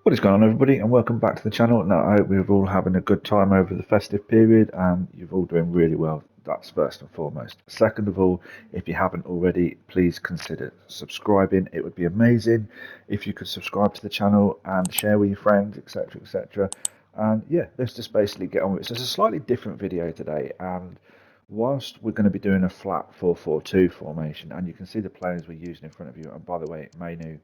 What is going on, everybody, and welcome back to the channel. Now, I hope we're all having a good time over the festive period and you're all doing really well. That's first and foremost. Second of all, if you haven't already, please consider subscribing. It would be amazing if you could subscribe to the channel and share with your friends, etc., etc. And yeah, let's just basically get on with it. So it's a slightly different video today, and whilst we're going to be doing a flat 4-4-2 formation, and you can see the players we're using in front of you, and by the way, Mainu,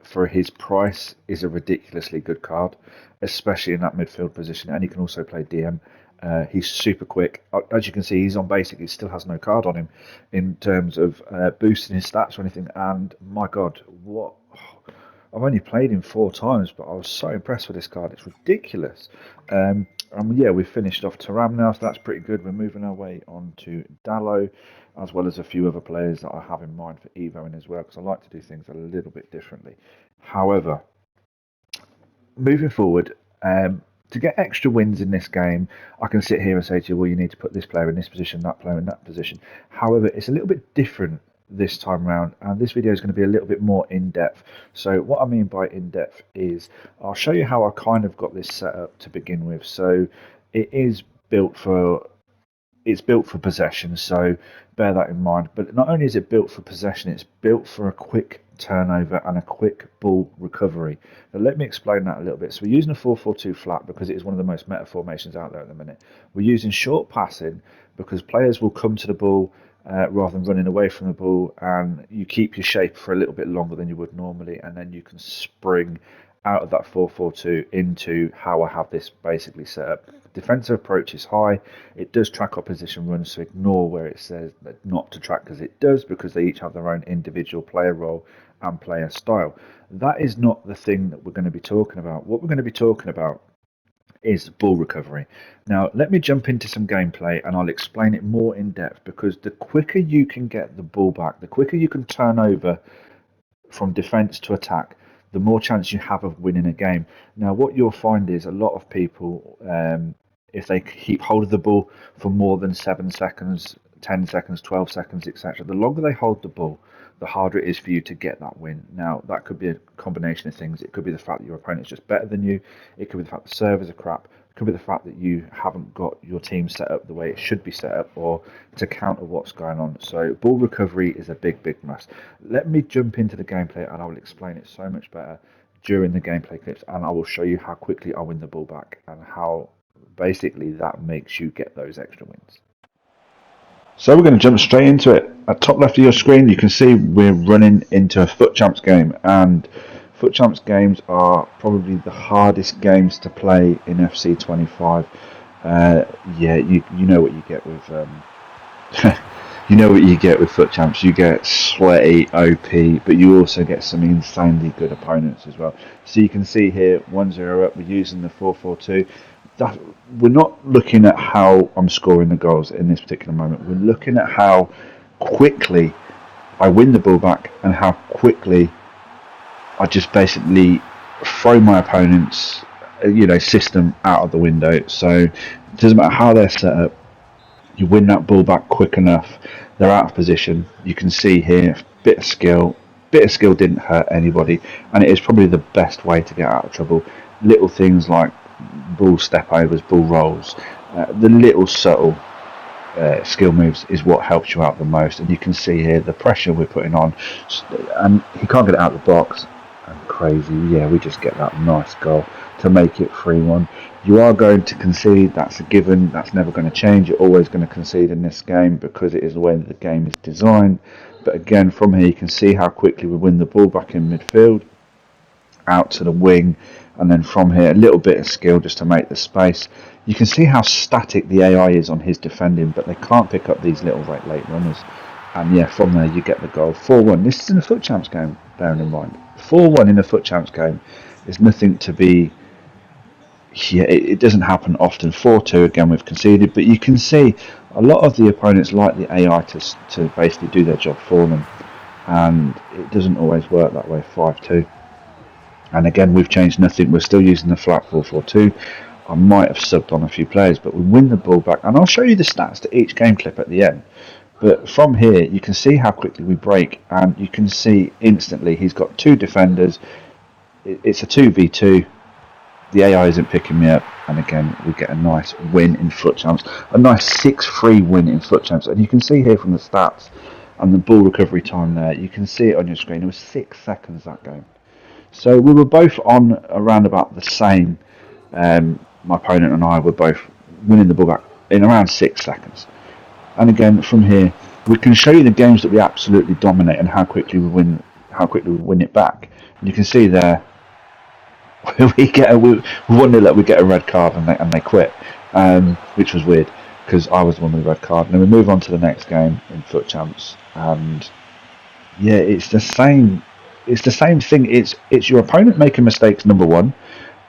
for his price, is a ridiculously good card, especially in that midfield position, and he can also play DM. He's super quick. As you can see, he's on basic. He still has no card on him in terms of boosting his stats or anything. And my God, what! I've only played him 4 times, but I was so impressed with this card. It's ridiculous. And yeah, we've finished off Taram now, so that's pretty good. We're moving our way on to Dallo, as well as a few other players that I have in mind for Evoing as well, because I like to do things a little bit differently. However, moving forward, to get extra wins in this game, I can sit here and say to you, well, you need to put this player in this position, that player in that position. However, it's a little bit different this time round, and this video is going to be a little bit more in-depth. So what I mean by in-depth is I'll show you how I kind of got this set up to begin with. So it is built for possession, so bear that in mind. But not only is it built for possession, it's built for a quick turnover and a quick ball recovery. Now let me explain that a little bit. So we're using a 4-4-2 flat because it is one of the most meta formations out there at the minute. We're using short passing because players will come to the ball rather than running away from the ball, and you keep your shape for a little bit longer than you would normally, and then you can spring out of that 4-4-2 into how I have this basically set up. Defensive approach is high. It does track opposition runs, so ignore where it says that not to track, because it does, because they each have their own individual player role and player style. That is not the thing that we're going to be talking about. What we're going to be talking about is ball recovery. Now, let me jump into some gameplay and I'll explain it more in depth, because the quicker you can get the ball back, the quicker you can turn over from defence to attack, the more chance you have of winning a game. Now, what you'll find is a lot of people, if they keep hold of the ball for more than 7 seconds, 10 seconds, 12 seconds, etc., the longer they hold the ball, the harder it is for you to get that win. Now, that could be a combination of things. It could be the fact that your opponent's just better than you. It could be the fact the servers are crap. It could be the fact that you haven't got your team set up the way it should be set up, or to counter what's going on. So ball recovery is a big, big must. Let me jump into the gameplay and I will explain it so much better during the gameplay clips, and I will show you how quickly I win the ball back and how basically that makes you get those extra wins. So we're going to jump straight into it. At top left of your screen, you can see we're running into a Foot Champs game, and Foot Champs games are probably the hardest games to play in FC25. Yeah, you know what you get with you know what you get with Foot Champs. You get sweaty OP, but you also get some insanely good opponents as well. So you can see here 1-0 up. We're using the 4-4-2. We're not looking at how I'm scoring the goals in this particular moment. We're looking at how quickly I win the ball back and how quickly I just basically throw my opponent's system out of the window. So it doesn't matter how they're set up, you win that ball back quick enough. They're out of position. You can see here, bit of skill didn't hurt anybody, and it is probably the best way to get out of trouble. Little things like ball step overs, ball rolls, the little subtle skill moves is what helps you out the most. And you can see here the pressure we're putting on, and he can't get it out of the box. And crazy, yeah, we just get that nice goal to make it 3-1. You are going to concede, that's a given, that's never going to change. You're always going to concede in this game because it is the way that the game is designed. But again, from here you can see how quickly we win the ball back in midfield, out to the wing, and then from here a little bit of skill just to make the space. You can see how static the AI is on his defending, but they can't pick up these little late runners. And yeah, from there you get the goal. 4-1. This is in a Foot Champs game, bearing in mind. 4-1 in a Foot Champs game is nothing to be... Yeah, it doesn't happen often. 4-2 again we've conceded, but you can see a lot of the opponents like the AI to basically do their job for them, and it doesn't always work that way. 5-2, and again we've changed nothing. We're still using the flat 4-4-2. I might have subbed on a few players, but we win the ball back, and I'll show you the stats to each game clip at the end. But from here you can see how quickly we break, and you can see instantly he's got 2 defenders. It's a 2v2. the AI isn't picking me up, and again we get a nice win in foot champs, a nice 6-3 win in foot champs. And you can see here from the stats and the ball recovery time there, you can see it on your screen, it was 6 seconds that game. So we were both on around about the same. My opponent and I were both winning the ball back in around 6 seconds. And again, from here, we can show you the games that we absolutely dominate and how quickly we win it back. And you can see there, we get we wonder that we get a red card and they quit, which was weird because I was the one with the red card. And then we move on to the next game in foot champs, and yeah, it's the same. It's the same thing. It's your opponent making mistakes, number one,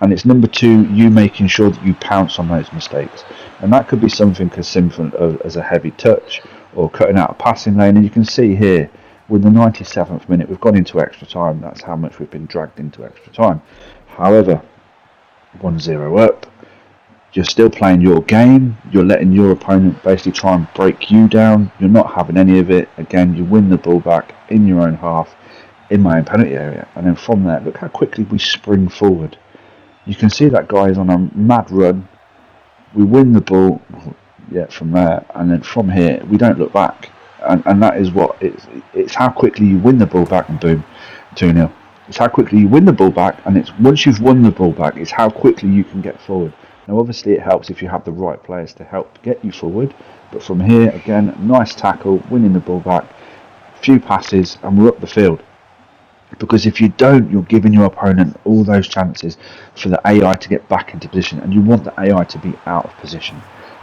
and it's number two, you making sure that you pounce on those mistakes. And that could be something as simple as a heavy touch or cutting out a passing lane. And you can see here, with the 97th minute, we've gone into extra time. That's how much we've been dragged into extra time. However, 1-0 up, you're still playing your game. You're letting your opponent basically try and break you down. You're not having any of it. Again, you win the ball back in your own half, in my own penalty area. And then from there, look how quickly we spring forward. You can see that guy is on a mad run. We win the ball, yeah, from there, and then from here we don't look back, and that is what it's how quickly you win the ball back, and boom, 2-0. It's how quickly you win the ball back, and it's once you've won the ball back, it's how quickly you can get forward. Now, obviously, it helps if you have the right players to help get you forward, but from here again, nice tackle, winning the ball back, few passes, and we're up the field. Because if you don't, you're giving your opponent all those chances for the AI to get back into position, and you want the AI to be out of position.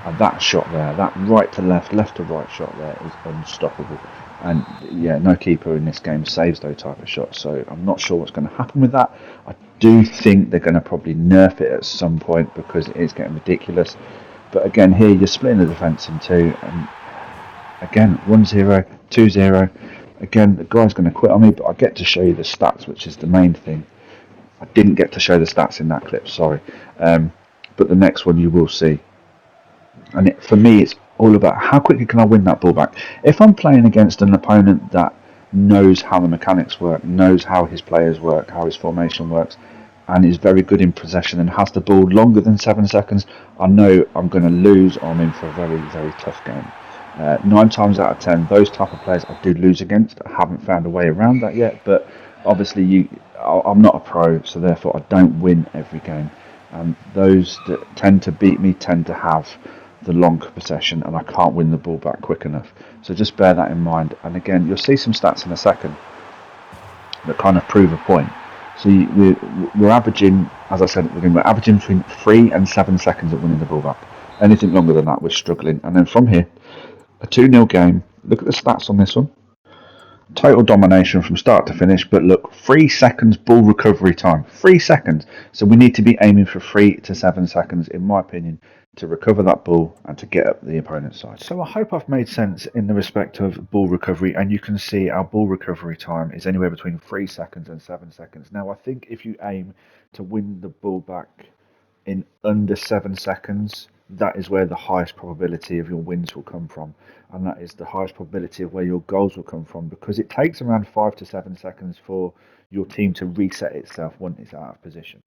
And that shot there, that right to left, left to right shot there is unstoppable. And yeah, no keeper in this game saves those type of shots, so I'm not sure what's going to happen with that. I do think they're going to probably nerf it at some point because it is getting ridiculous. But again, here you're splitting the defence in two, and again, 1-0, 2-0. Again, the guy's going to quit on me, but I get to show you the stats, which is the main thing. I didn't get to show the stats in that clip, sorry. But the next one you will see. And for me, it's all about how quickly can I win that ball back. If I'm playing against an opponent that knows how the mechanics work, knows how his players work, how his formation works, and is very good in possession and has the ball longer than 7 seconds, I know I'm going to lose or I'm in for a very, very tough game. 9 times out of 10, those type of players I do lose against. I haven't found a way around that yet, but obviously I'm not a pro, so therefore I don't win every game. And those that tend to beat me tend to have the long possession, and I can't win the ball back quick enough. So just bear that in mind. And again, you'll see some stats in a second that kind of prove a point. So we're averaging, as I said at the beginning, we're averaging between 3 and 7 seconds at winning the ball back. Anything longer than that, we're struggling. And then from here, a 2-0 game. Look at the stats on this one. Total domination from start to finish, but look, 3 seconds ball recovery time. 3 seconds. So we need to be aiming for 3 to 7 seconds, in my opinion, to recover that ball and to get up the opponent's side. So I hope I've made sense in the respect of ball recovery, and you can see our ball recovery time is anywhere between 3 seconds and 7 seconds. Now, I think if you aim to win the ball back in under 7 seconds, that is where the highest probability of your wins will come from, and that is the highest probability of where your goals will come from, because it takes around 5 to 7 seconds for your team to reset itself once it's out of position.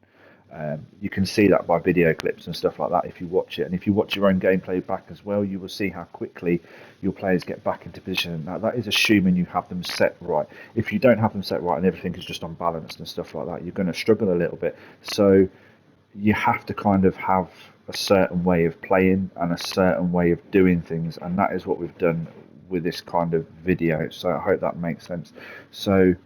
You can see that by video clips and stuff like that if you watch it, and if you watch your own gameplay back as well, you will see how quickly your players get back into position. Now, that is assuming you have them set right. If you don't have them set right and everything is just unbalanced and stuff like that, you're going to struggle a little bit. So you have to kind of have a certain way of playing and a certain way of doing things, and that is what we've done with this kind of video. So I hope that makes sense. So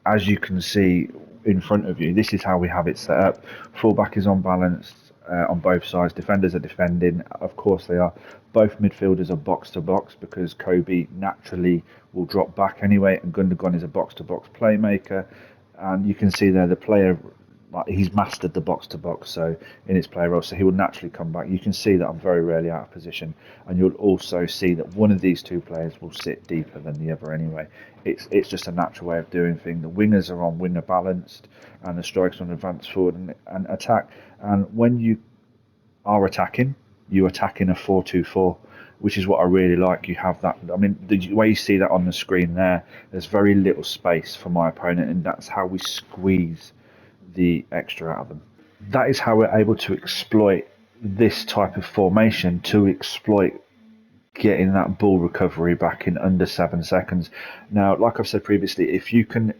as you can see in front of you, this is how we have it set up. Fullback is unbalanced on both sides. Defenders are defending, of course they are. Both midfielders are box to box because Kobe naturally will drop back anyway, and Gundogan is a box to box playmaker. And you can see there the player, like, he's mastered the box to box, so in his play role, so he will naturally come back. You can see that I'm very rarely out of position, and you'll also see that one of these two players will sit deeper than the other anyway. It's just a natural way of doing things. The wingers are on winger balanced, and the strikers on advance forward and attack. And when you are attacking, you attack in a 4-2-4, which is what I really like. You have that. I mean, the way you see that on the screen there's very little space for my opponent, and that's how we squeeze the extra out of them. that is how we're able to exploit this type of formation, to exploit getting that ball recovery back in under 7 seconds. Now, like I've said previously, if you can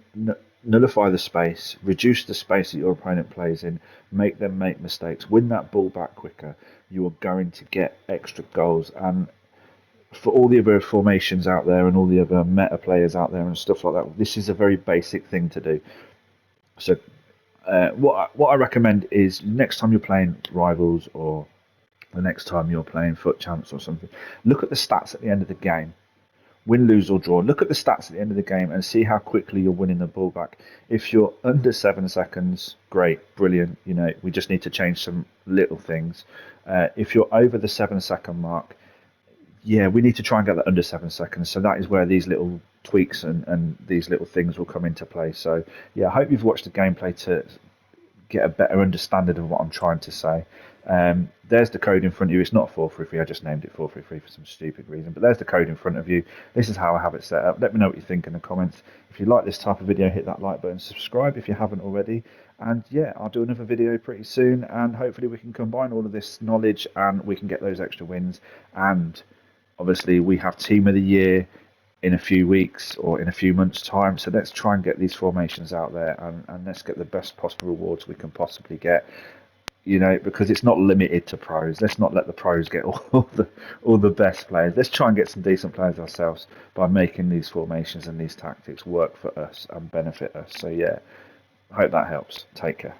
nullify the space, reduce the space that your opponent plays in, make them make mistakes, win that ball back quicker, you are going to get extra goals. And for all the other formations out there and all the other meta players out there and stuff like that, this is a very basic thing to do. So what I recommend is next time you're playing rivals, or the next time you're playing foot champs or something, look at the stats at the end of the game. Win, lose or draw. Look at the stats at the end of the game and see how quickly you're winning the ball back. If you're under 7 seconds, great, brilliant. You know, we just need to change some little things. If you're over the 7 second mark, yeah, we need to try and get that under 7 seconds. So that is where these little tweaks and these little things will come into play. So yeah, I hope you've watched the gameplay to get a better understanding of what I'm trying to say. There's the code in front of you. It's not 433. I just named it 433 for some stupid reason. But there's the code in front of you. This is how I have it set up. Let me know what you think in the comments. If you like this type of video, hit that like button, subscribe if you haven't already. And yeah, I'll do another video pretty soon. And hopefully we can combine all of this knowledge and we can get those extra wins. And obviously we have Team of the Year in a few weeks or in a few months' time. So let's try and get these formations out there and let's get the best possible rewards we can possibly get. You know, because it's not limited to pros. Let's not let the pros get all the best players. Let's try and get some decent players ourselves by making these formations and these tactics work for us and benefit us. So yeah, I hope that helps. Take care.